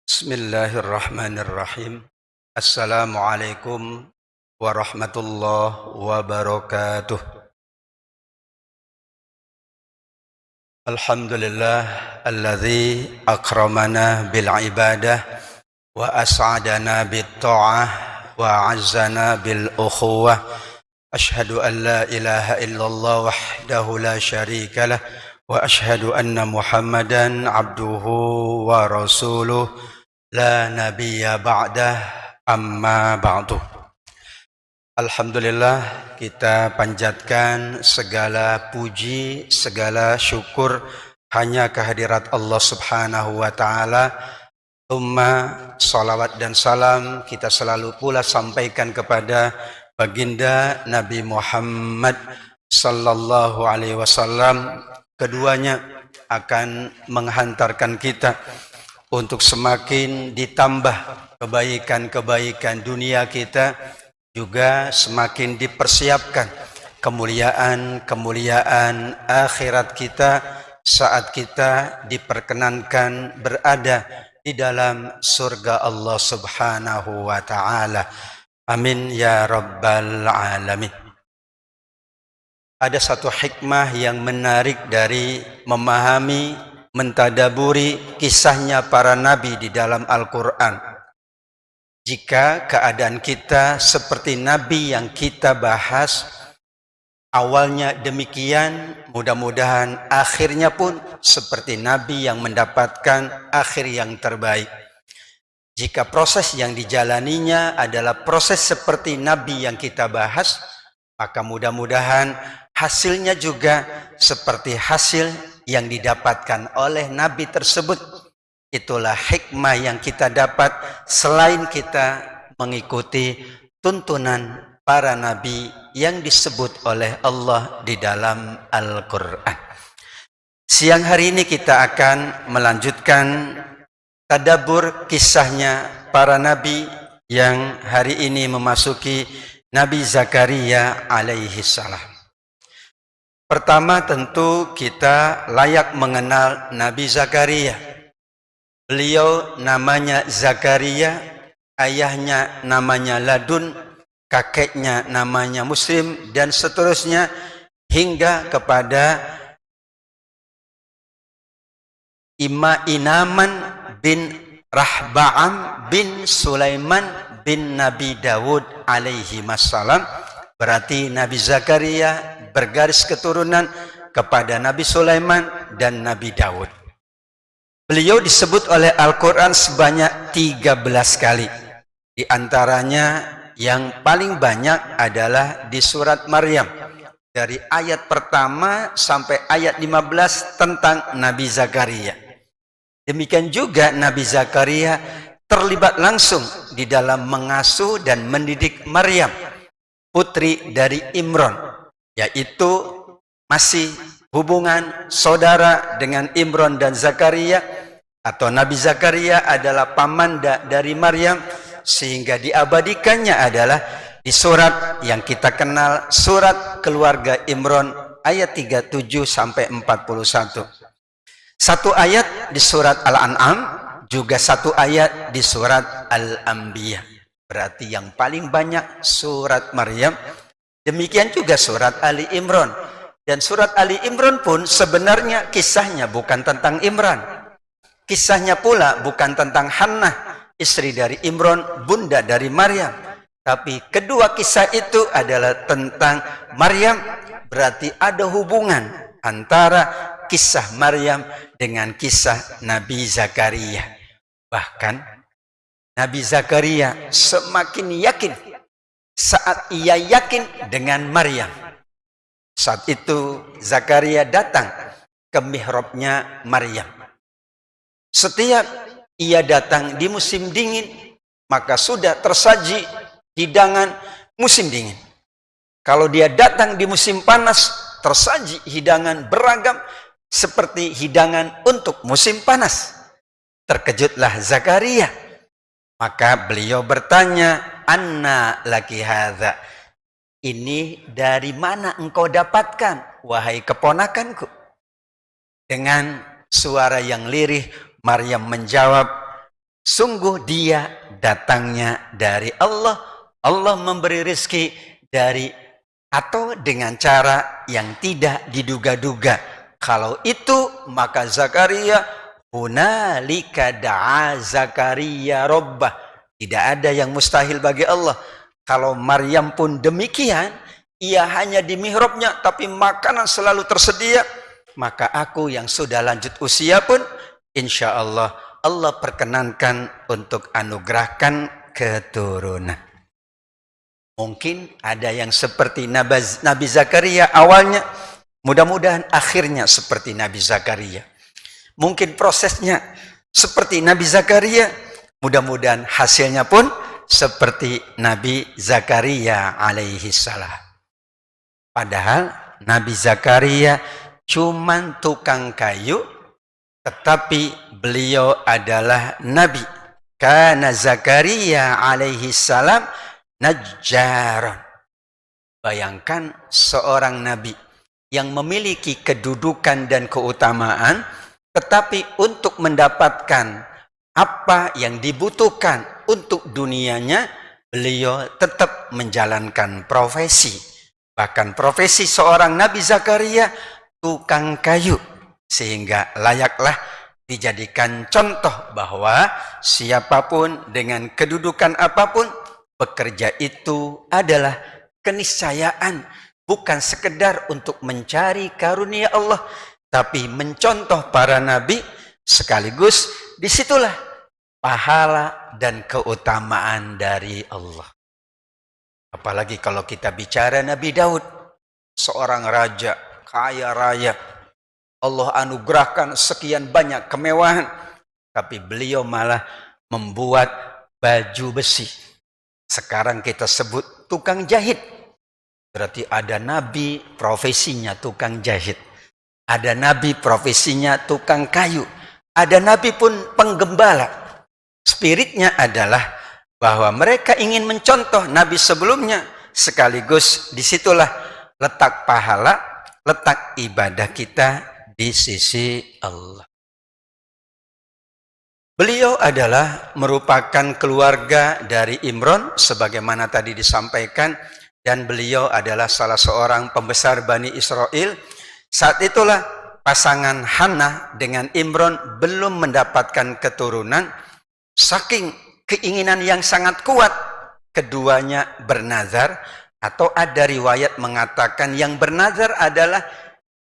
Bismillahirrahmanirrahim. Assalamualaikum warahmatullahi wabarakatuh. Alhamdulillah alladzi akramana bil ibadah wa as'adana bit ta'ah wa azzana bil ukhuwah. Ashhadu an la ilaha illallah wahdahu la syarika lah wa ashhadu anna Muhammadan abduhu wa rasuluh. La nabiyya ba'dah amma ba'du. Alhamdulillah, kita panjatkan segala puji, segala syukur hanya kehadirat Allah Subhanahu wa taala. Tsumma salawat dan salam kita selalu pula sampaikan kepada baginda Nabi Muhammad sallallahu alaihi wasallam. Keduanya akan menghantarkan kita untuk semakin ditambah kebaikan-kebaikan dunia kita, juga semakin dipersiapkan kemuliaan-kemuliaan akhirat kita saat kita diperkenankan berada di dalam surga Allah Subhanahu wa taala. Amin ya rabbal alamin. Ada satu hikmah yang menarik dari memahami, mentadaburi kisahnya para nabi di dalam Al-Quran. Jika keadaan kita seperti nabi yang kita bahas, awalnya demikian, mudah-mudahan akhirnya pun seperti nabi yang mendapatkan akhir yang terbaik. Jika proses yang dijalaninya adalah proses seperti nabi yang kita bahas, maka mudah-mudahan hasilnya juga seperti hasil yang didapatkan oleh nabi tersebut. Itulah hikmah yang kita dapat selain kita mengikuti tuntunan para nabi yang disebut oleh Allah di dalam Al-Quran. Siang hari ini kita akan melanjutkan tadabbur kisahnya para nabi yang hari ini memasuki Nabi Zakaria alaihi salam. Pertama tentu kita layak mengenal Nabi Zakaria. Beliau namanya Zakaria, ayahnya namanya Ladun, kakeknya namanya Muslim, dan seterusnya hingga kepada Inaman bin Rahba'am bin Sulaiman bin Nabi Dawud alaihi wassalam. Berarti Nabi Zakaria bergaris keturunan kepada Nabi Sulaiman dan Nabi Daud. Beliau disebut oleh Al-Quran sebanyak 13 kali. Di antaranya yang paling banyak adalah di surat Maryam. Dari ayat pertama sampai ayat 15 tentang Nabi Zakaria. Demikian juga Nabi Zakaria terlibat langsung di dalam mengasuh dan mendidik Maryam, putri dari Imran, yaitu masih hubungan saudara dengan Imran dan Zakaria, atau Nabi Zakaria adalah pamanda dari Maryam, sehingga diabadikannya adalah di surat yang kita kenal, surat keluarga Imran ayat 37 sampai 41. Satu ayat di surat Al-An'am, juga satu ayat di surat Al-Anbiya. Berarti yang paling banyak surat Maryam, demikian juga surat Ali Imran. Dan surat Ali Imran pun sebenarnya kisahnya bukan tentang Imran. Kisahnya pula bukan tentang Hannah, istri dari Imran, bunda dari Maryam. Tapi kedua kisah itu adalah tentang Maryam. Berarti ada hubungan antara kisah Maryam dengan kisah Nabi Zakaria. Bahkan Nabi Zakaria semakin yakin saat ia yakin dengan Maryam. Saat itu Zakaria datang ke mihrabnya Maryam. Setiap ia datang di musim dingin, maka sudah tersaji hidangan musim dingin. Kalau dia datang di musim panas, tersaji hidangan beragam seperti hidangan untuk musim panas. Terkejutlah Zakaria. Maka beliau bertanya, "Anna laki hadza?" Ini dari mana engkau dapatkan, wahai keponakanku? Dengan suara yang lirih, Maryam menjawab, Sungguh dia datangnya dari Allah. Allah memberi rezeki dari atau dengan cara yang tidak diduga-duga. Kalau itu maka Zakaria hunalika da'a Zakaria rabbah. Tidak ada yang mustahil bagi Allah. Kalau Maryam pun demikian, ia hanya di mihrabnya tapi makanan selalu tersedia, maka aku yang sudah lanjut usia pun insya Allah Allah perkenankan untuk anugerahkan keturunan. Mungkin ada yang seperti Nabi Zakaria awalnya, mudah-mudahan akhirnya seperti Nabi Zakaria. Mungkin prosesnya seperti Nabi Zakaria, mudah-mudahan hasilnya pun seperti Nabi Zakaria alaihi salam. Padahal Nabi Zakaria cuman tukang kayu, tetapi beliau adalah Nabi. Kana Zakaria alaihi salam najjaran. Bayangkan seorang Nabi yang memiliki kedudukan dan keutamaan, tetapi untuk mendapatkan apa yang dibutuhkan untuk dunianya, beliau tetap menjalankan profesi. Bahkan profesi seorang Nabi Zakaria tukang kayu, sehingga layaklah dijadikan contoh bahwa siapapun dengan kedudukan apapun, bekerja itu adalah keniscayaan, bukan sekedar untuk mencari karunia Allah, tapi mencontoh para nabi, sekaligus disitulah pahala dan keutamaan dari Allah. Apalagi kalau kita bicara Nabi Daud, seorang raja, kaya raya. Allah anugerahkan sekian banyak kemewahan, tapi beliau malah membuat baju besi. Sekarang kita sebut tukang jahit. Berarti ada nabi profesinya tukang jahit. Ada nabi profesinya tukang kayu. Ada nabi pun penggembala. Spiritnya adalah bahwa mereka ingin mencontoh nabi sebelumnya, sekaligus disitulah letak pahala, letak ibadah kita di sisi Allah. Beliau adalah merupakan keluarga dari Imran sebagaimana tadi disampaikan, dan beliau adalah salah seorang pembesar Bani Israel. Saat itulah pasangan Hannah dengan Imran belum mendapatkan keturunan. Saking keinginan yang sangat kuat, keduanya bernazar, atau ada riwayat mengatakan yang bernazar adalah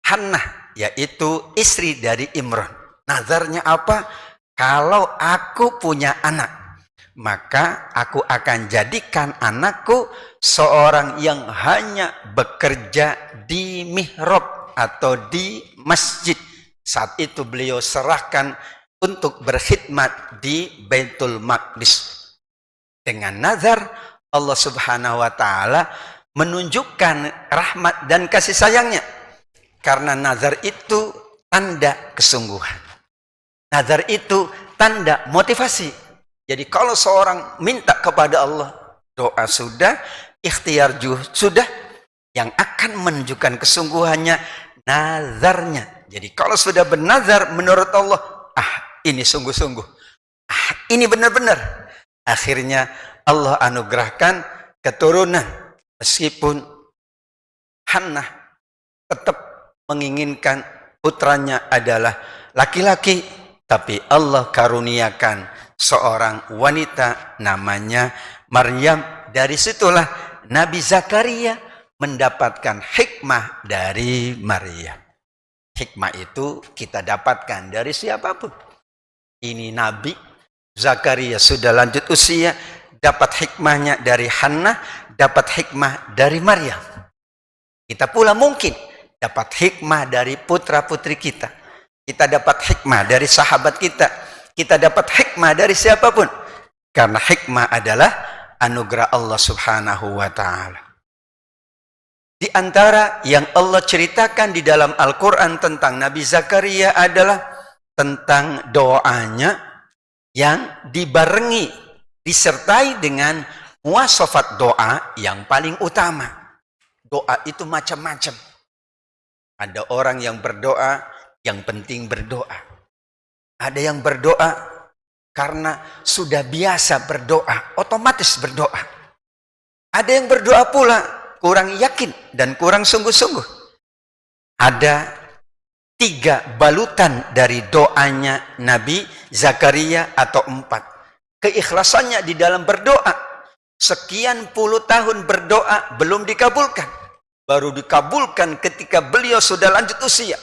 Hannah, yaitu istri dari Imran. Nazarnya apa? Kalau aku punya anak, maka aku akan jadikan anakku seorang yang hanya bekerja di mihrab atau di masjid. Saat itu beliau serahkan untuk berkhidmat di Baitul Maqdis. Dengan nazar, Allah Subhanahu wa taala menunjukkan rahmat dan kasih sayangnya. Karena nazar itu tanda kesungguhan. Nazar itu tanda motivasi. Jadi kalau seorang minta kepada Allah, doa sudah, ikhtiar sudah, yang akan menunjukkan kesungguhannya nazarnya. Jadi kalau sudah bernazar menurut Allah, ini sungguh-sungguh, ini benar-benar, akhirnya Allah anugerahkan keturunan. Meskipun Hannah tetap menginginkan putranya adalah laki-laki, tapi Allah karuniakan seorang wanita namanya Maryam. Dari situlah Nabi Zakaria mendapatkan hikmah dari Maryam. Hikmah itu kita dapatkan dari siapapun. Ini Nabi Zakaria sudah lanjut usia, dapat hikmahnya dari Hannah, dapat hikmah dari Maryam. Kita pula mungkin dapat hikmah dari putra-putri kita. Kita dapat hikmah dari sahabat kita. Kita dapat hikmah dari siapapun. Karena hikmah adalah anugerah Allah Subhanahu wa ta'ala. Di antara yang Allah ceritakan di dalam Al-Quran tentang Nabi Zakaria adalah tentang doanya yang dibarengi, disertai dengan muasafat doa yang paling utama. Doa itu macam-macam. Ada orang yang berdoa, yang penting berdoa. Ada yang berdoa, Karena sudah biasa berdoa, otomatis berdoa. Ada yang berdoa pula kurang yakin dan kurang sungguh-sungguh. Ada 3 balutan dari doanya Nabi Zakaria atau 4. Keikhlasannya di dalam berdoa. Sekian puluh tahun berdoa belum dikabulkan. Baru dikabulkan ketika beliau sudah lanjut usia.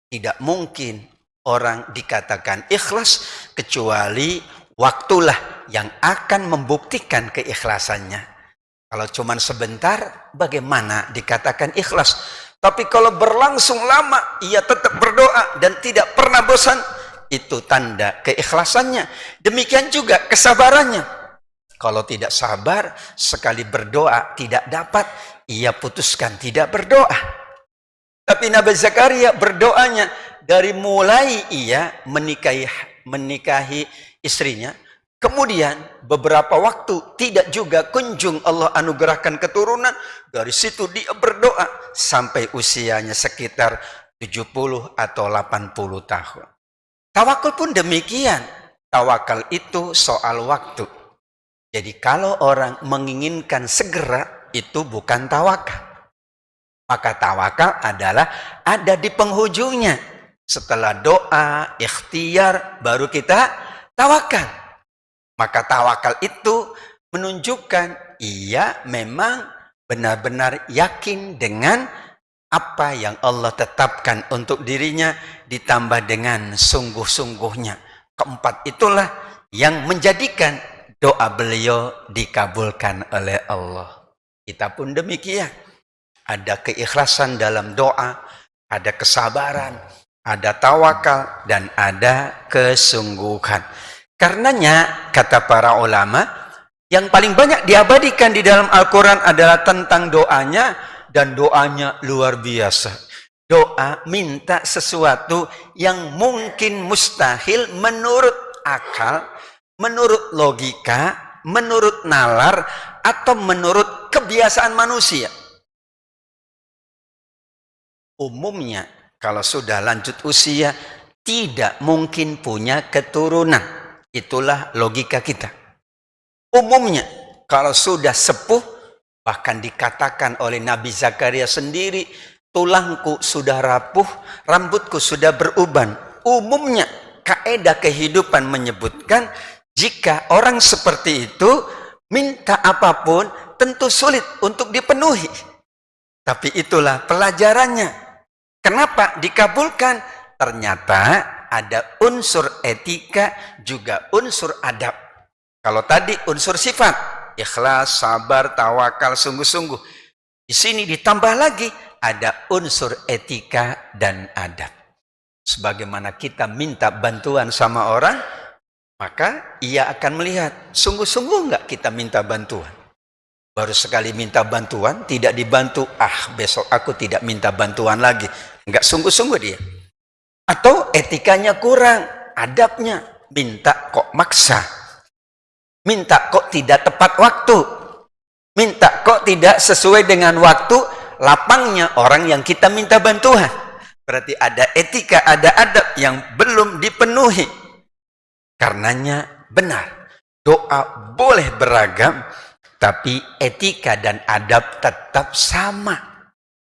Tidak mungkin orang dikatakan ikhlas kecuali waktulah yang akan membuktikan keikhlasannya. Kalau cuma sebentar, bagaimana dikatakan ikhlas? Tapi kalau berlangsung lama, ia tetap berdoa dan tidak pernah bosan, itu tanda keikhlasannya. Demikian juga kesabarannya. Kalau tidak sabar, sekali berdoa tidak dapat, ia putuskan tidak berdoa. Tapi Nabi Zakaria berdoanya dari mulai ia menikahi istrinya, kemudian beberapa waktu tidak juga kunjung Allah anugerahkan keturunan, dari situ dia berdoa sampai usianya sekitar 70 atau 80 tahun. Tawakal pun demikian. Tawakal itu soal waktu. Jadi kalau orang menginginkan segera, itu bukan tawakal. Maka tawakal adalah ada di penghujungnya. Setelah doa, ikhtiar, baru kita tawakal. Maka tawakal itu menunjukkan ia memang benar-benar yakin dengan apa yang Allah tetapkan untuk dirinya, ditambah dengan sungguh-sungguhnya. Keempat itulah yang menjadikan doa beliau dikabulkan oleh Allah. Kita pun demikian. Ada keikhlasan dalam doa, ada kesabaran, ada tawakal, dan ada kesungguhan. Karenanya, kata para ulama, yang paling banyak diabadikan di dalam Al-Quran adalah tentang doanya, dan doanya luar biasa. Doa minta sesuatu yang mungkin mustahil menurut akal, menurut logika, menurut nalar, atau menurut kebiasaan manusia. Umumnya, kalau sudah lanjut usia, tidak mungkin punya keturunan. Itulah logika kita. Umumnya, kalau sudah sepuh, bahkan dikatakan oleh Nabi Zakaria sendiri, tulangku sudah rapuh, rambutku sudah beruban. Umumnya, kaidah kehidupan menyebutkan, jika orang seperti itu, minta apapun, tentu sulit untuk dipenuhi. Tapi itulah pelajarannya. Kenapa dikabulkan? Ternyata ada unsur etika, juga unsur adab. Kalau tadi unsur sifat, ikhlas, sabar, tawakal, sungguh-sungguh. Di sini ditambah lagi ada unsur etika dan adab. Sebagaimana kita minta bantuan sama orang, maka ia akan melihat, sungguh-sungguh enggak kita minta bantuan. Baru sekali minta bantuan, tidak dibantu, besok aku tidak minta bantuan lagi. Enggak sungguh-sungguh dia. Atau etikanya kurang, adabnya, minta kok maksa. Minta kok tidak tepat waktu. Minta kok tidak sesuai dengan waktu lapangnya orang yang kita minta bantuan. Berarti ada etika, ada adab yang belum dipenuhi. Karenanya benar, doa boleh beragam, tapi etika dan adab tetap sama.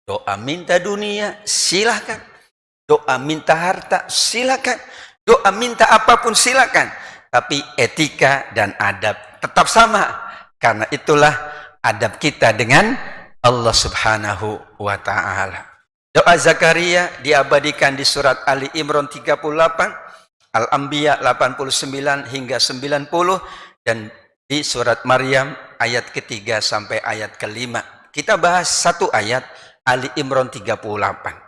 Doa minta dunia, silakan. Doa minta harta, silakan. Doa minta apapun, silakan. Tapi etika dan adab tetap sama. Karena itulah adab kita dengan Allah Subhanahu wa ta'ala. Doa Zakaria diabadikan di surat Ali Imran 38, Al-Anbiya 89 hingga 90, dan di surat Maryam ayat ketiga sampai ayat kelima. Kita bahas satu ayat, Ali Imran 38.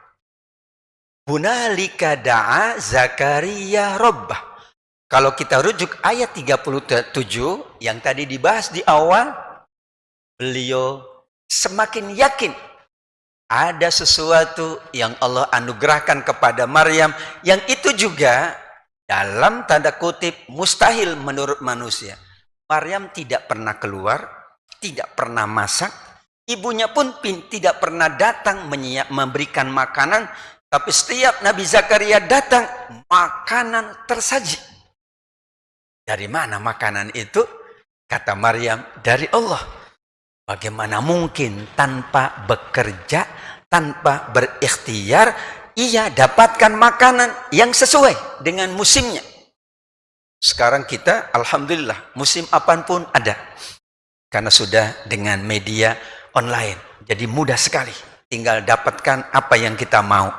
Hunalika da'a Zakaria rabbah. Kalau kita rujuk ayat 37 yang tadi dibahas di awal, beliau semakin yakin ada sesuatu yang Allah anugerahkan kepada Maryam, yang itu juga dalam tanda kutip mustahil menurut manusia. Maryam tidak pernah keluar, tidak pernah masak, ibunya pun tidak pernah datang memberikan makanan, tapi setiap Nabi Zakaria datang, makanan tersaji. Dari mana makanan itu? Kata Maryam, dari Allah. Bagaimana mungkin tanpa bekerja, tanpa berikhtiar, ia dapatkan makanan yang sesuai dengan musimnya. Sekarang kita, alhamdulillah, musim apapun ada. Karena sudah dengan media online. Jadi mudah sekali. Tinggal dapatkan apa yang kita mau.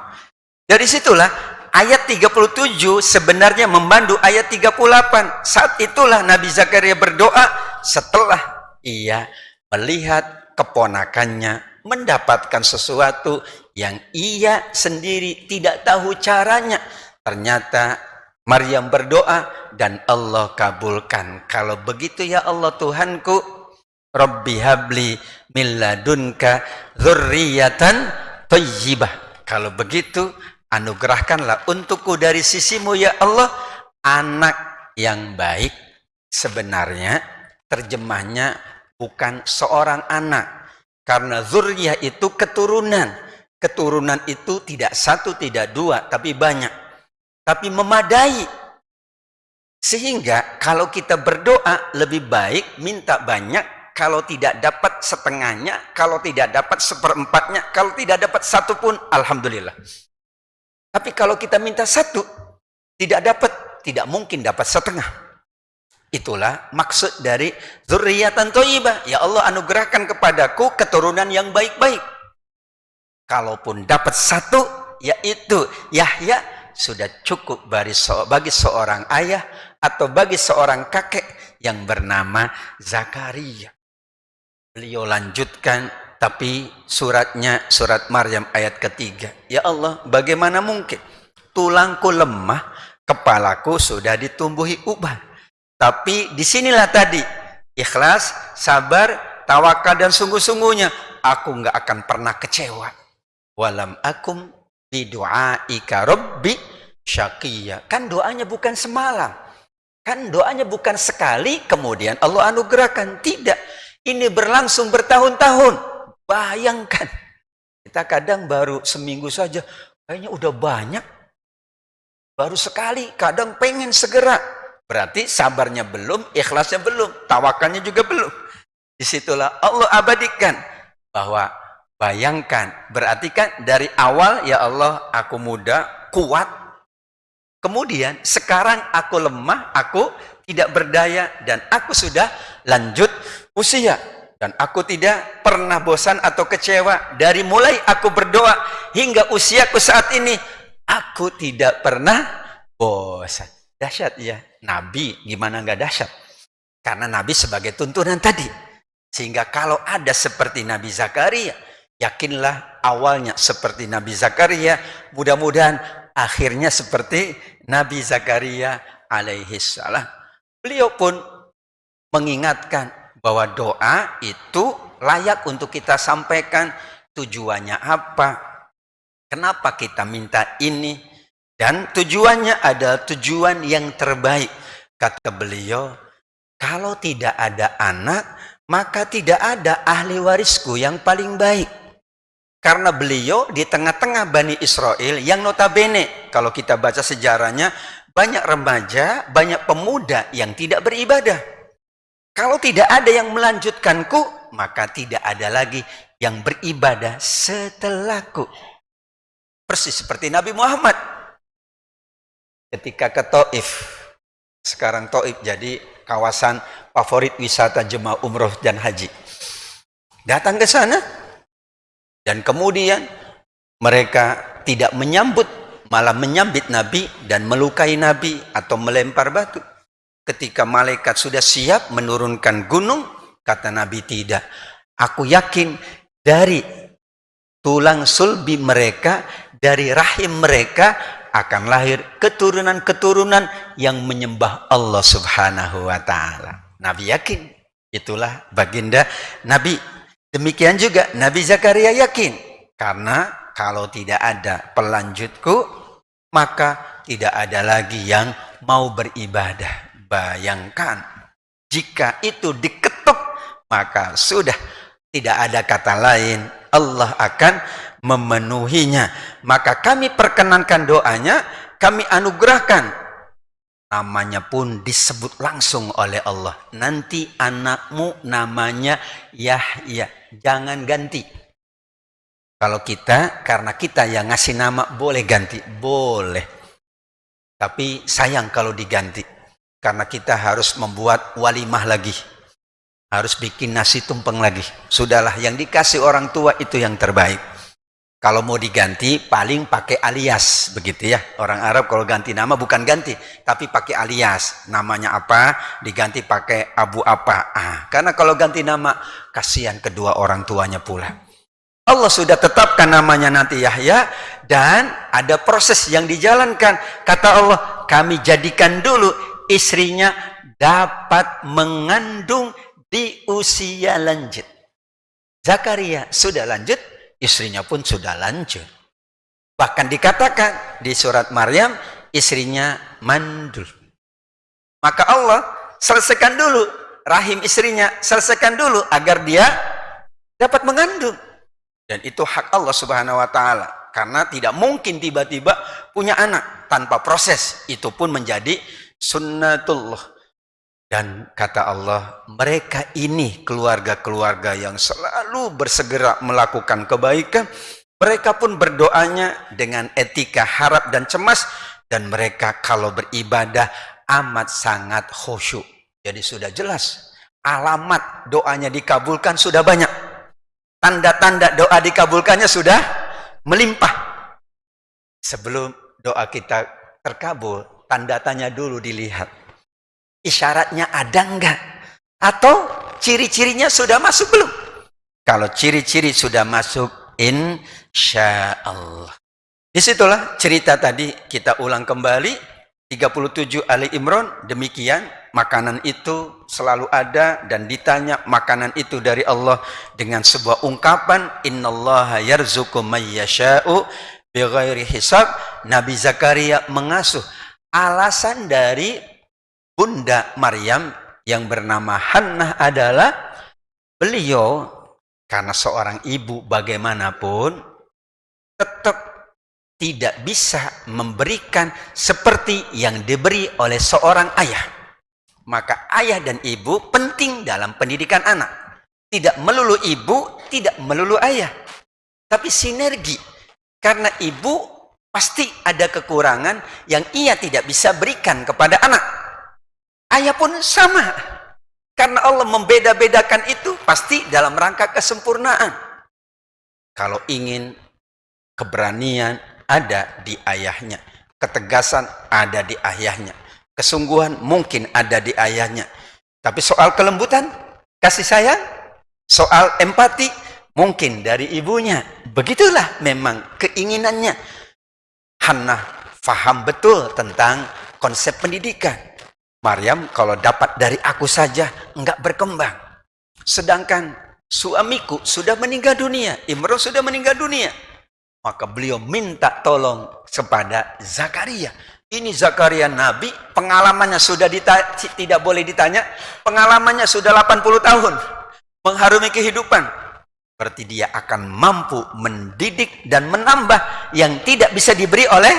Dari situlah ayat 37 sebenarnya membantu ayat 38. Saat itulah Nabi Zakaria berdoa setelah ia melihat keponakannya mendapatkan sesuatu yang ia sendiri tidak tahu caranya. Ternyata Maryam berdoa dan Allah kabulkan. Kalau begitu ya Allah Tuhanku, Rabbi habli min ladunka dzurriyyatan thayyibah. Kalau begitu anugerahkanlah untukku dari sisimu ya Allah anak yang baik. Sebenarnya terjemahnya bukan seorang anak. Karena dzurriyah itu keturunan. Keturunan itu tidak satu, tidak dua, tapi banyak. Tapi memadai. Sehingga kalau kita berdoa lebih baik minta banyak. Kalau tidak dapat setengahnya, kalau tidak dapat seperempatnya, kalau tidak dapat satu pun, alhamdulillah. Tapi kalau kita minta satu, tidak dapat, tidak mungkin dapat setengah. Itulah maksud dari dzurriyyatan thayyibah. Ya Allah anugerahkan kepadaku keturunan yang baik-baik. Kalaupun dapat satu, yaitu Yahya, sudah cukup bagi seorang ayah atau bagi seorang kakek yang bernama Zakaria. Beliau lanjutkan, tapi suratnya surat Maryam ayat ketiga. Ya Allah, bagaimana mungkin? Tulangku lemah, kepalaku sudah ditumbuhi uban. Tapi disinilah tadi, ikhlas, sabar, tawakal dan sungguh-sungguhnya. Aku nggak akan pernah kecewa. Walam akum bidu'aika rabbi syaqiyya. Kan doanya bukan semalam. Kan doanya bukan sekali, kemudian Allah anugerahkan. Tidak. Ini berlangsung bertahun-tahun. Bayangkan. Kita kadang baru seminggu saja. Kayaknya udah banyak. Baru sekali. Kadang pengen segera. Berarti sabarnya belum. Ikhlasnya belum. Tawakalnya juga belum. Disitulah Allah abadikan. Bahwa bayangkan. Berarti kan dari awal ya Allah aku muda, kuat. Kemudian sekarang aku lemah, aku tidak berdaya. Dan aku sudah lanjut usia. Dan aku tidak pernah bosan atau kecewa. Dari mulai aku berdoa hingga usiaku saat ini, aku tidak pernah bosan. Dahsyat ya. Nabi gimana nggak dahsyat? Karena Nabi sebagai tuntunan tadi. Sehingga kalau ada seperti Nabi Zakaria, yakinlah awalnya seperti Nabi Zakaria, mudah-mudahan akhirnya seperti Nabi Zakaria alaihi salam. Beliau pun mengingatkan bahwa doa itu layak untuk kita sampaikan. Tujuannya apa? Kenapa kita minta ini? Dan tujuannya adalah tujuan yang terbaik. Kata beliau, kalau tidak ada anak, maka tidak ada ahli warisku yang paling baik. Karena beliau di tengah-tengah Bani Israel yang notabene, kalau kita baca sejarahnya, banyak remaja, banyak pemuda yang tidak beribadah. Kalau tidak ada yang melanjutkanku, maka tidak ada lagi yang beribadah setelahku. Persis seperti Nabi Muhammad. Ketika ke Taif, sekarang Taif jadi kawasan favorit wisata jemaah umroh dan haji. Datang ke sana, dan kemudian mereka tidak menyambut, malah menyambit Nabi dan melukai Nabi atau melempar batu. Ketika malaikat sudah siap menurunkan gunung, kata Nabi tidak. Aku yakin dari tulang sulbi mereka, dari rahim mereka akan lahir keturunan-keturunan yang menyembah Allah Subhanahu wa ta'ala. Nabi yakin. Itulah baginda Nabi. Demikian juga Nabi Zakaria yakin. Karena kalau tidak ada pelanjutku, maka tidak ada lagi yang mau beribadah. Bayangkan, jika itu diketuk, maka sudah tidak ada kata lain. Allah akan memenuhinya. Maka kami perkenankan doanya, kami anugerahkan namanya pun disebut langsung oleh Allah. Nanti anakmu namanya Yahya, jangan ganti. Kalau kita, karena kita yang ngasih nama, boleh ganti, boleh. Tapi sayang kalau diganti, karena kita harus membuat walimah lagi, harus bikin nasi tumpeng lagi. Sudahlah, yang dikasih orang tua itu yang terbaik. Kalau mau diganti, paling pakai alias, begitu ya. Orang Arab kalau ganti nama bukan ganti, tapi pakai alias. Namanya apa, diganti pakai Abu apa. Karena kalau ganti nama, kasihan kedua orang tuanya pula. Allah sudah tetapkan namanya nanti Yahya, dan ada proses yang dijalankan. Kata Allah, kami jadikan dulu istrinya dapat mengandung di usia lanjut. Zakaria sudah lanjut, istrinya pun sudah lanjut. Bahkan dikatakan di surat Maryam, istrinya mandul. Maka Allah selesaikan dulu rahim istrinya, selesaikan dulu agar dia dapat mengandung. Dan itu hak Allah Subhanahu wa taala, karena tidak mungkin tiba-tiba punya anak tanpa proses. Itu pun menjadi sunnatullah. Dan kata Allah, mereka ini keluarga-keluarga yang selalu bersegera melakukan kebaikan. Mereka pun berdoanya dengan etika harap dan cemas, dan mereka kalau beribadah amat sangat khusyuk. Jadi sudah jelas, alamat doanya dikabulkan sudah banyak. Tanda-tanda doa dikabulkannya sudah melimpah. Sebelum doa kita terkabul, tanda tanya dulu dilihat. Isyaratnya ada enggak? Atau ciri-cirinya sudah masuk belum? Kalau ciri-ciri sudah masuk, insya Allah. Disitulah cerita tadi kita ulang kembali. 37 Ali Imran, demikian. Makanan itu selalu ada dan ditanya makanan itu dari Allah dengan sebuah ungkapan, innallaha yarzuqu may yasha'u bighairi hisab. Nabi Zakaria mengasuh. Alasan dari Bunda Maryam yang bernama Hannah adalah beliau karena seorang ibu bagaimanapun tetap tidak bisa memberikan seperti yang diberi oleh seorang ayah. Maka ayah dan ibu penting dalam pendidikan anak. Tidak melulu ibu, tidak melulu ayah. Tapi sinergi. Karena ibu pasti ada kekurangan yang ia tidak bisa berikan kepada anak. Ayah pun sama. Karena Allah membeda-bedakan itu pasti dalam rangka kesempurnaan. Kalau ingin keberanian, ada di ayahnya. Ketegasan ada di ayahnya. Kesungguhan mungkin ada di ayahnya. Tapi soal kelembutan, kasih sayang, soal empati, mungkin dari ibunya. Begitulah memang keinginannya. Hannah faham betul tentang konsep pendidikan. Maryam, kalau dapat dari aku saja, enggak berkembang. Sedangkan suamiku sudah meninggal dunia. Imran sudah meninggal dunia. Maka beliau minta tolong kepada Zakaria. Ini Zakaria Nabi, pengalamannya sudah tidak boleh ditanya. Pengalamannya sudah 80 tahun. Mengharumi kehidupan. Berarti dia akan mampu mendidik dan menambah yang tidak bisa diberi oleh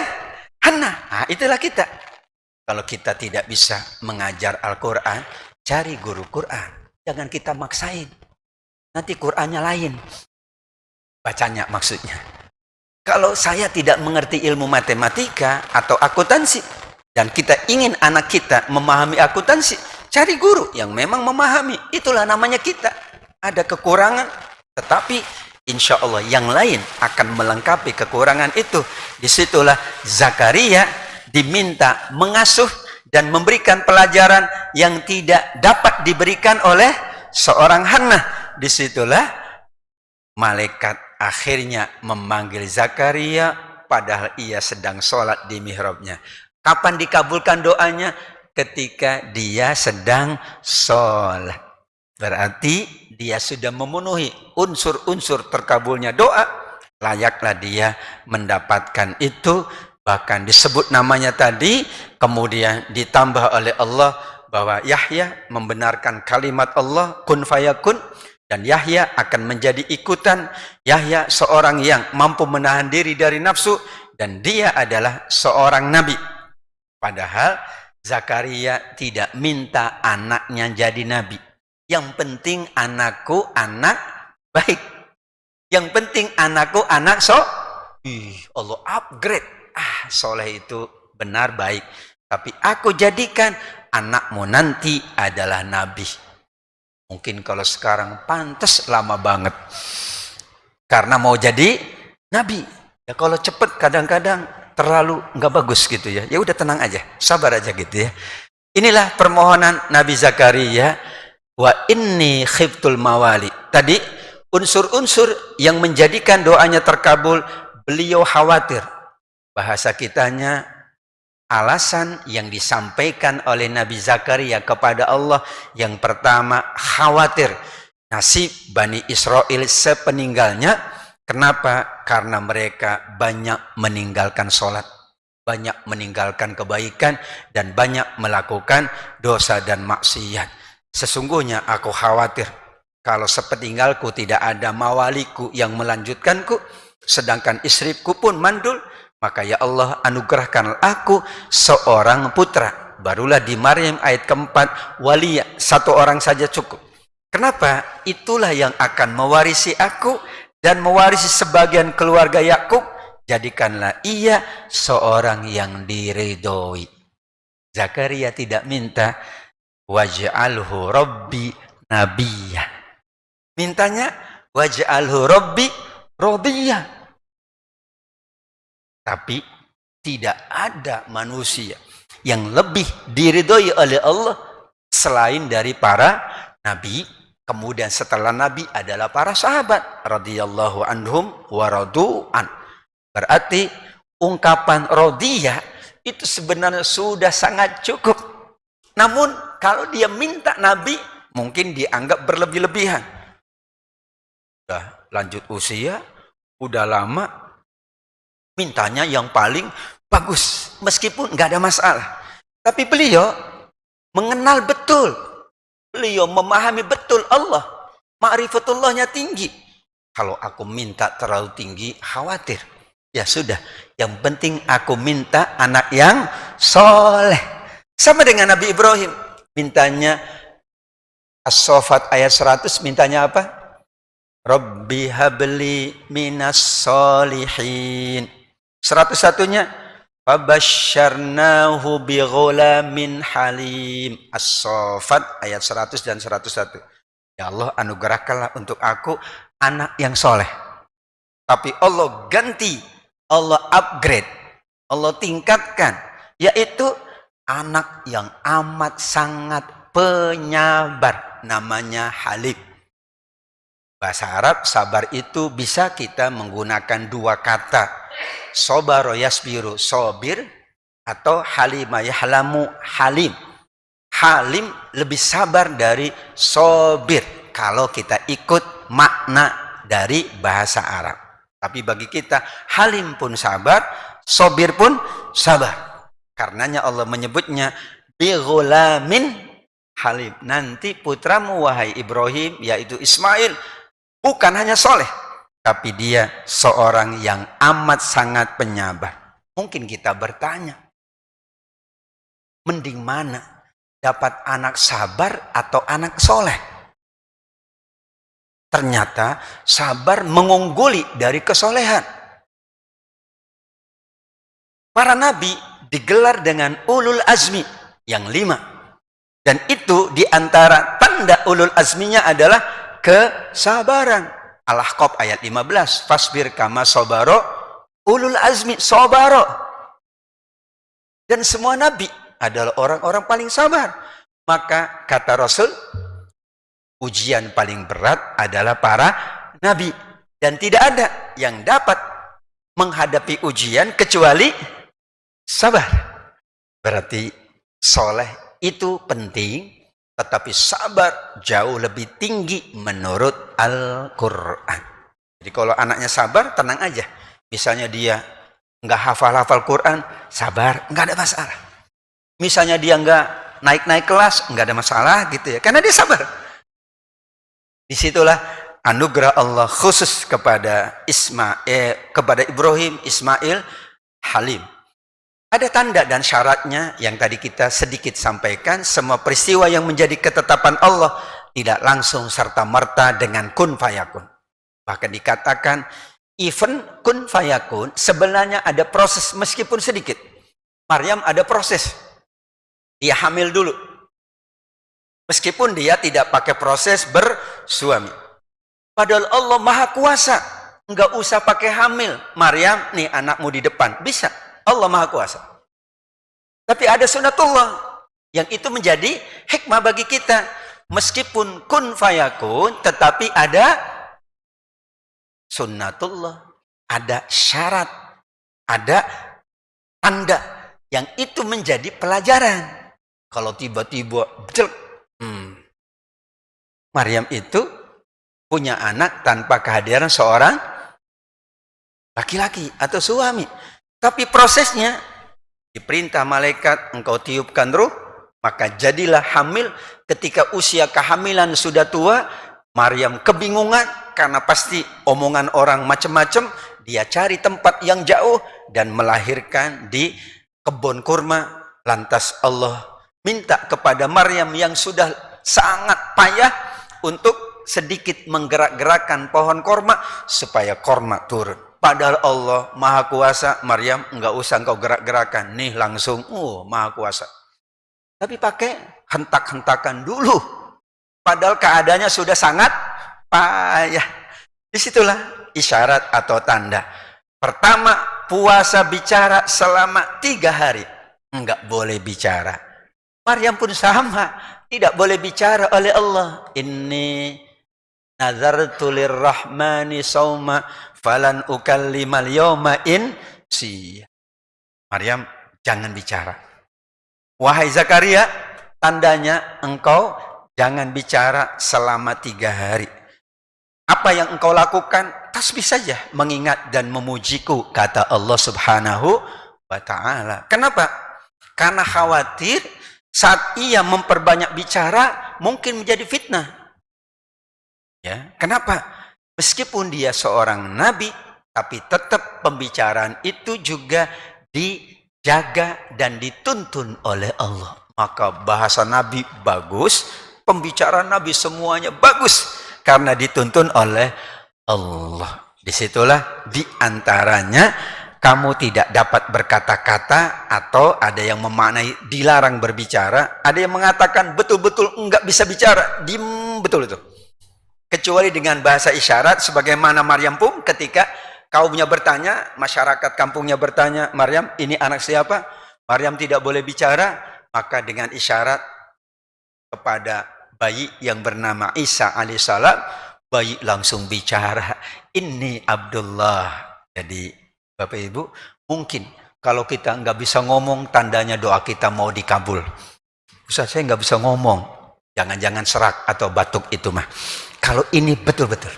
Hannah. Nah, itulah kita. Kalau kita tidak bisa mengajar Al-Quran, cari guru Quran. Jangan kita maksain. Nanti Qurannya lain. Bacanya maksudnya. Kalau saya tidak mengerti ilmu matematika atau akuntansi, dan kita ingin anak kita memahami akuntansi, cari guru yang memang memahami. Itulah namanya kita. Ada kekurangan, tetapi insya Allah yang lain akan melengkapi kekurangan itu. Disitulah Zakaria diminta mengasuh dan memberikan pelajaran yang tidak dapat diberikan oleh seorang Hannah. Disitulah malaikat akhirnya memanggil Zakaria padahal ia sedang sholat di mihrabnya. Kapan dikabulkan doanya? Ketika dia sedang sholat. Berarti dia sudah memenuhi unsur-unsur terkabulnya doa. Layaklah dia mendapatkan itu. Bahkan disebut namanya tadi. Kemudian ditambah oleh Allah bahwa Yahya membenarkan kalimat Allah kun fayakun. Dan Yahya akan menjadi ikutan. Yahya seorang yang mampu menahan diri dari nafsu. Dan dia adalah seorang nabi. Padahal Zakaria tidak minta anaknya jadi nabi. Yang penting anakku anak baik. Yang penting anakku anak Allah upgrade. Soleh itu benar baik. Tapi aku jadikan anakmu nanti adalah nabi. Mungkin kalau sekarang pantas lama banget. Karena mau jadi nabi. Ya kalau cepet kadang-kadang terlalu nggak bagus gitu ya. Ya udah tenang aja, sabar aja gitu ya. Inilah permohonan Nabi Zakaria. Wa inni khiftul mawali. Tadi unsur-unsur yang menjadikan doanya terkabul, beliau khawatir. Bahasa kitanya, alasan yang disampaikan oleh Nabi Zakaria kepada Allah yang pertama khawatir nasib Bani Israel sepeninggalnya. Kenapa? Karena mereka banyak meninggalkan sholat, banyak meninggalkan kebaikan, dan banyak melakukan dosa dan maksiat. Sesungguhnya aku khawatir kalau sepeninggalku tidak ada mawaliku yang melanjutkanku, sedangkan istriku pun mandul, maka ya Allah anugerahkan aku seorang putra. Barulah di Maryam ayat keempat, waliya, satu orang saja cukup. Kenapa? Itulah yang akan mewarisi aku dan mewarisi sebagian keluarga Yakub. Jadikanlah ia seorang yang diridhoi. Zakaria tidak minta waj'alhu rabbi nabiyya. Mintanya waj'alhu rabbi radiyya. Tapi tidak ada manusia yang lebih diridhoi oleh Allah selain dari para nabi. Kemudian setelah nabi adalah para sahabat radhiyallahu anhum wa radu'an. Berarti ungkapan radiyah itu sebenarnya sudah sangat cukup. Namun kalau dia minta nabi mungkin dianggap berlebih-lebihan. Udah lanjut usia, udah lama, mintanya yang paling bagus, meskipun nggak ada masalah. Tapi beliau mengenal betul, beliau memahami betul Allah, ma'rifatullahnya tinggi. Kalau aku minta terlalu tinggi, khawatir. Ya sudah, yang penting aku minta anak yang soleh. Sama dengan Nabi Ibrahim, mintanya As-Saffat ayat 100, mintanya apa? Rabbi habli minas solihin. 101-nya fabasyarnahu bighulamin halim. As-Saffat ayat 100 dan 101. Ya Allah anugerahkanlah untuk aku anak yang soleh. Tapi Allah ganti, Allah upgrade, Allah tingkatkan, yaitu anak yang amat sangat penyabar, namanya halim. Bahasa Arab sabar itu bisa kita menggunakan dua kata, sobaro yasbiru, sobir, atau halima yahlamu, halim. Halim lebih sabar dari sobir kalau kita ikut makna dari bahasa Arab. Tapi bagi kita halim pun sabar, sobir pun sabar. Karenanya Allah menyebutnya bighulamin halim. Nanti putramu wahai Ibrahim, yaitu Ismail, bukan hanya soleh, tapi dia seorang yang amat sangat penyabar. Mungkin kita bertanya, mending mana? Dapat anak sabar atau anak soleh? Ternyata sabar mengungguli dari kesolehan. Para nabi digelar dengan ulul azmi yang 5. Dan itu diantara tanda ulul azminya adalah kesabaran. Al-Ahqaf ayat 15. Fasbir kama sobaro ulul azmi sobaro. Dan semua nabi adalah orang-orang paling sabar. Maka kata Rasul, ujian paling berat adalah para nabi. Dan tidak ada yang dapat menghadapi ujian kecuali sabar. Berarti soleh itu penting, tetapi sabar jauh lebih tinggi menurut Al-Quran. Jadi kalau anaknya sabar, tenang aja. Misalnya dia nggak hafal-hafal Quran, sabar, nggak ada masalah. Misalnya dia nggak naik-naik kelas, nggak ada masalah gitu ya, karena dia sabar. Disitulah anugerah Allah khusus kepada kepada Ibrahim, Ismail, halim. Ada tanda dan syaratnya yang tadi kita sedikit sampaikan. Semua peristiwa yang menjadi ketetapan Allah tidak langsung serta-merta dengan kun fayakun. Bahkan dikatakan even kun fayakun sebenarnya ada proses meskipun sedikit. Maryam ada proses. Dia hamil dulu. Meskipun dia tidak pakai proses bersuami. Padahal Allah Maha Kuasa. Enggak usah pakai hamil. Maryam, nih anakmu di depan. Bisa. Allah Maha Kuasa. Tapi ada sunnatullah yang itu menjadi hikmah bagi kita. Meskipun kun fayakun, tetapi ada sunnatullah, ada syarat, ada tanda yang itu menjadi pelajaran. Kalau tiba-tiba Maryam itu punya anak tanpa kehadiran seorang laki-laki atau suami. Tapi prosesnya diperintah malaikat, engkau tiupkan ruh, maka jadilah hamil. Ketika usia kehamilan sudah tua, Maryam kebingungan karena pasti omongan orang macam-macam. Dia cari tempat yang jauh dan melahirkan di kebun kurma. Lantas Allah minta kepada Maryam yang sudah sangat payah untuk sedikit menggerak-gerakkan pohon kurma supaya kurma turun. Padahal Allah Maha Kuasa. Maryam, enggak usah engkau gerak-gerakan. Nih langsung, Maha Kuasa. Tapi pakai hentak-hentakan dulu. Padahal keadaannya sudah sangat payah. Disitulah isyarat atau tanda. Pertama, puasa bicara selama 3 hari. Enggak boleh bicara. Maryam pun sama. Tidak boleh bicara oleh Allah. Inni nazartu lirrahmani sawma falan ukallimal yawma insiya. Maryam, jangan bicara. Wahai Zakaria, tandanya engkau jangan bicara selama 3 hari. Apa yang engkau lakukan? Tasbih saja, mengingat dan memujiku, kata Allah Subhanahu wa ta'ala. Kenapa? Karena khawatir saat ia memperbanyak bicara mungkin menjadi fitnah. Ya, kenapa? Meskipun dia seorang nabi, tapi tetap pembicaraan itu juga dijaga dan dituntun oleh Allah. Maka bahasa nabi bagus, pembicaraan nabi semuanya bagus karena dituntun oleh Allah. Disitulah diantaranya kamu tidak dapat berkata-kata, atau ada yang memaknai dilarang berbicara, ada yang mengatakan betul-betul enggak bisa bicara, diem betul itu. Kecuali dengan bahasa isyarat, sebagaimana Maryam pun ketika kaumnya bertanya, masyarakat kampungnya bertanya, Maryam, ini anak siapa? Maryam tidak boleh bicara, maka dengan isyarat kepada bayi yang bernama Isa alaihissalam, bayi langsung bicara, ini Abdullah. Jadi Bapak Ibu, mungkin kalau kita nggak bisa ngomong, tandanya doa kita mau dikabul. Ustaz, saya nggak bisa ngomong, jangan-jangan serak atau batuk itu mah. Kalau ini betul-betul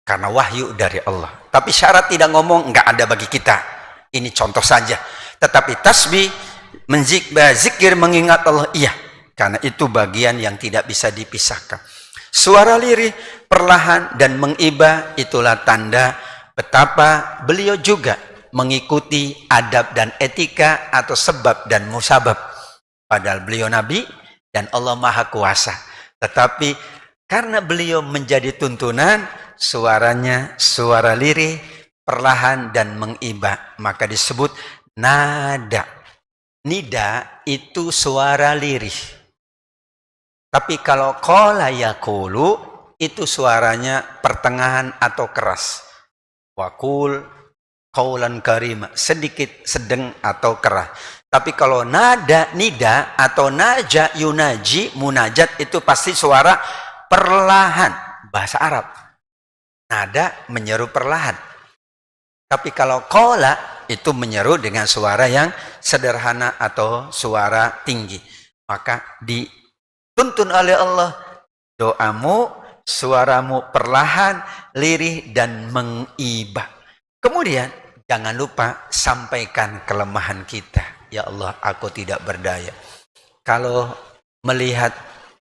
karena wahyu dari Allah. Tapi syarat tidak ngomong nggak ada bagi kita. Ini contoh saja. Tetapi tasbih, zikir, mengingat Allah, iya. Karena itu bagian yang tidak bisa dipisahkan. Suara lirih, perlahan dan mengibah, itulah tanda betapa beliau juga mengikuti adab dan etika atau sebab dan musabab. Padahal beliau Nabi dan Allah Maha Kuasa. Tetapi karena beliau menjadi tuntunan, suaranya suara lirih, perlahan dan mengibah, maka disebut nada. Nida itu suara lirih. Tapi kalau qala yaqulu, itu suaranya pertengahan atau keras. Waqul qaulan karima, sedikit sedang atau keras. Tapi kalau nada, nida atau naja yunaji, munajat, itu pasti suara perlahan, bahasa Arab. Nada menyeru perlahan. Tapi kalau qala itu menyeru dengan suara yang sederhana atau suara tinggi. Maka dituntun oleh Allah, doamu, suaramu perlahan, lirih dan mengibah. Kemudian jangan lupa sampaikan kelemahan kita. Ya Allah, aku tidak berdaya. Kalau melihat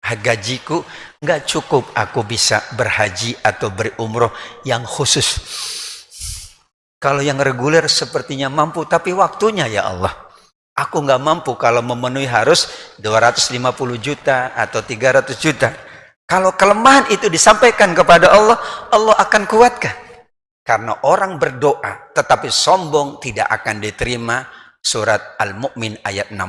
gajiku, nggak cukup aku bisa berhaji atau berumroh yang khusus. Kalau yang reguler sepertinya mampu, tapi waktunya ya Allah. Aku nggak mampu kalau memenuhi harus 250 juta atau 300 juta. Kalau kelemahan itu disampaikan kepada Allah, Allah akan kuatkan. Karena orang berdoa tetapi sombong tidak akan diterima. Surat Al-Mu'min ayat 60.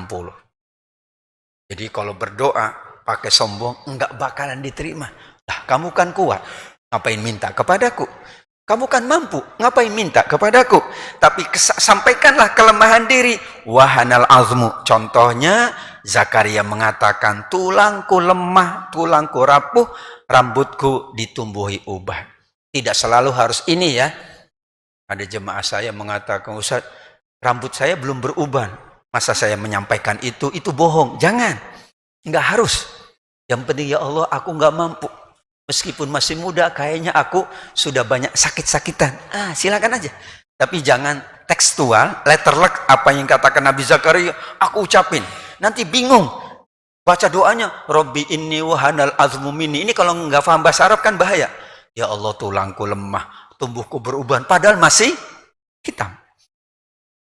Jadi kalau berdoa pakai sombong, enggak bakalan diterima. Lah, kamu kan kuat, ngapain minta kepadaku? Kamu kan mampu, ngapain minta kepadaku? Tapi sampaikanlah kelemahan diri. Wahanal azmu. Contohnya, Zakaria mengatakan, tulangku lemah, tulangku rapuh, rambutku ditumbuhi ubah. Tidak selalu harus ini ya. Ada jemaah saya mengatakan, Ustaz, rambut saya belum beruban. Masa saya menyampaikan itu bohong. Jangan. Enggak harus. Yang penting ya Allah, aku enggak mampu. Meskipun masih muda, kayaknya aku sudah banyak sakit-sakitan. Silakan aja. Tapi jangan tekstual, letterlek apa yang katakan Nabi Zakaria, aku ucapin. Nanti bingung. Baca doanya, Robbi inni wahanal azmu minni. Ini kalau enggak paham bahasa Arab kan bahaya. Ya Allah, tulangku lemah, tumbuhku beruban. Padahal masih hitam.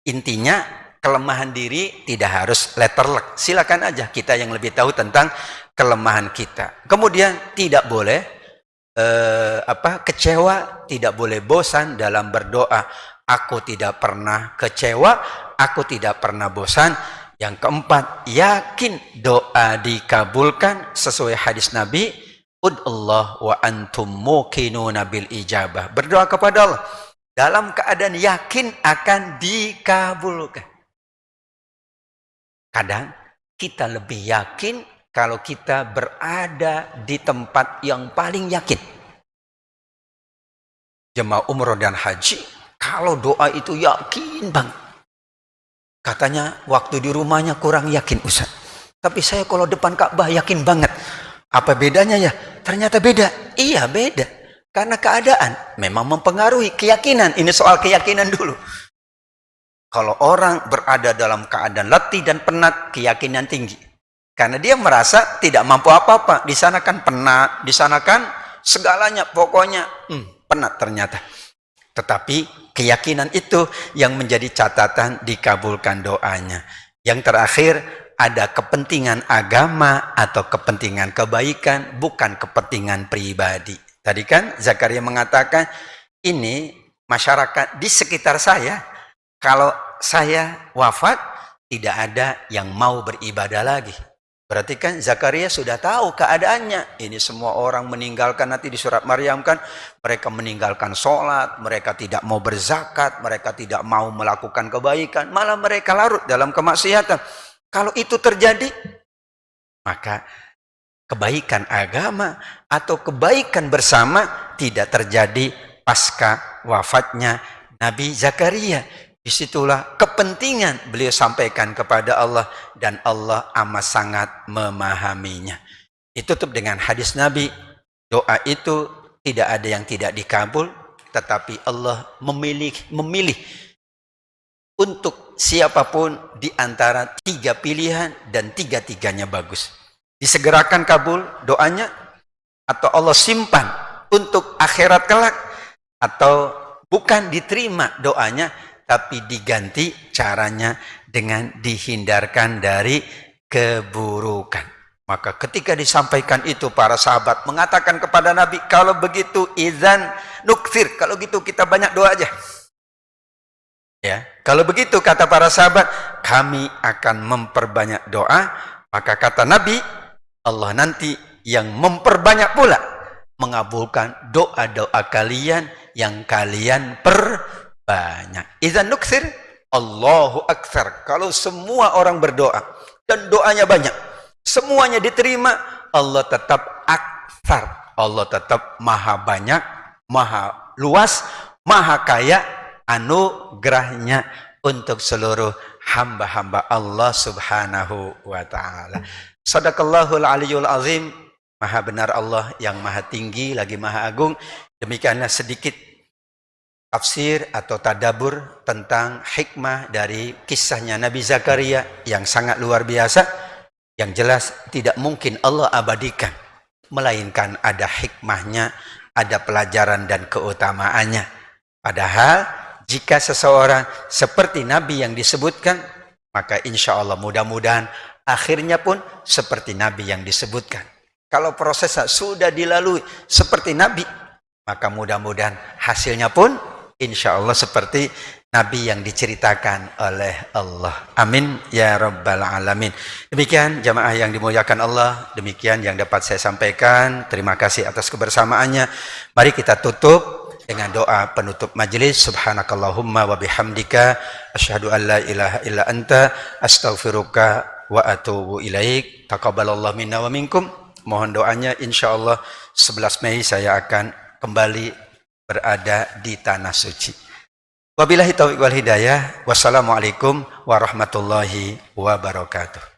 Intinya kelemahan diri tidak harus letterlek. Silakan aja, kita yang lebih tahu tentang kelemahan kita. Kemudian tidak boleh kecewa, tidak boleh bosan dalam berdoa. Aku tidak pernah kecewa, aku tidak pernah bosan. Yang keempat, yakin doa dikabulkan sesuai hadis Nabi, ud'allah wa antum muqinuna bil ijabah. Berdoa kepada Allah dalam keadaan yakin akan dikabulkan. Kadang kita lebih yakin kalau kita berada di tempat yang paling yakin. Jemaah umroh dan haji, kalau doa itu yakin banget. Katanya waktu di rumahnya kurang yakin Ustaz. Tapi saya kalau depan Ka'bah yakin banget. Apa bedanya ya? Ternyata beda. Iya beda. Karena keadaan memang mempengaruhi keyakinan. Ini soal keyakinan dulu. Kalau orang berada dalam keadaan letih dan penat, keyakinan tinggi. Karena dia merasa tidak mampu apa-apa. Di sana kan penat, di sana kan segalanya, pokoknya penat ternyata. Tetapi keyakinan itu yang menjadi catatan dikabulkan doanya. Yang terakhir, ada kepentingan agama atau kepentingan kebaikan, bukan kepentingan pribadi. Tadi kan Zakaria mengatakan, ini masyarakat di sekitar saya, kalau saya wafat, tidak ada yang mau beribadah lagi. Berarti kan Zakaria sudah tahu keadaannya. Ini semua orang meninggalkan, nanti di surat Maryam kan, mereka meninggalkan sholat, mereka tidak mau berzakat, mereka tidak mau melakukan kebaikan, malah mereka larut dalam kemaksiatan. Kalau itu terjadi, maka kebaikan agama atau kebaikan bersama tidak terjadi pasca wafatnya Nabi Zakaria. Disitulah kepentingan beliau sampaikan kepada Allah dan Allah amat sangat memahaminya. Ditutup dengan hadis Nabi, doa itu tidak ada yang tidak dikabul, tetapi Allah memilih untuk siapapun di antara tiga pilihan dan tiga-tiganya bagus. Disegerakan kabul doanya, atau Allah simpan untuk akhirat kelak, atau bukan diterima doanya, tapi diganti caranya dengan dihindarkan dari keburukan. Maka ketika disampaikan itu, para sahabat mengatakan kepada Nabi, kalau begitu idzan nukfir, kalau gitu kita banyak doa aja. Ya, kalau begitu kata para sahabat, kami akan memperbanyak doa. Maka kata Nabi, Allah nanti yang memperbanyak pula mengabulkan doa-doa kalian yang kalian banyak. Idzan nukthir, Allahu aktsar. Kalau semua orang berdoa dan doanya banyak, semuanya diterima, Allah tetap aktsar. Allah tetap maha banyak, maha luas, maha kaya anugerahnya untuk seluruh hamba-hamba Allah subhanahu wa ta'ala. Sadaqallahul aliyul azim. Maha benar Allah yang maha tinggi lagi maha agung. Demikianlah sedikit tafsir atau tadabur tentang hikmah dari kisahnya Nabi Zakaria yang sangat luar biasa. Yang jelas tidak mungkin Allah abadikan, melainkan ada hikmahnya, ada pelajaran dan keutamaannya. Padahal jika seseorang seperti Nabi yang disebutkan, maka insya Allah mudah-mudahan akhirnya pun seperti Nabi yang disebutkan. Kalau prosesnya sudah dilalui seperti Nabi, maka mudah-mudahan hasilnya pun insya Allah seperti Nabi yang diceritakan oleh Allah. Amin ya rabbal alamin. Demikian jamaah yang dimuliakan Allah, demikian yang dapat saya sampaikan. Terima kasih atas kebersamaannya. Mari kita tutup dengan doa penutup majelis. Subhanakallahumma wa bihamdika asyhadu an la ilaha illa anta astaghfiruka wa atubu ilaik. Taqabbalallahu minna wa minkum. Mohon doanya, insyaallah 11 Mei saya akan kembali berada di tanah suci. Wabillahi taufiq wal hidayah. Wassalamualaikum warahmatullahi wabarakatuh.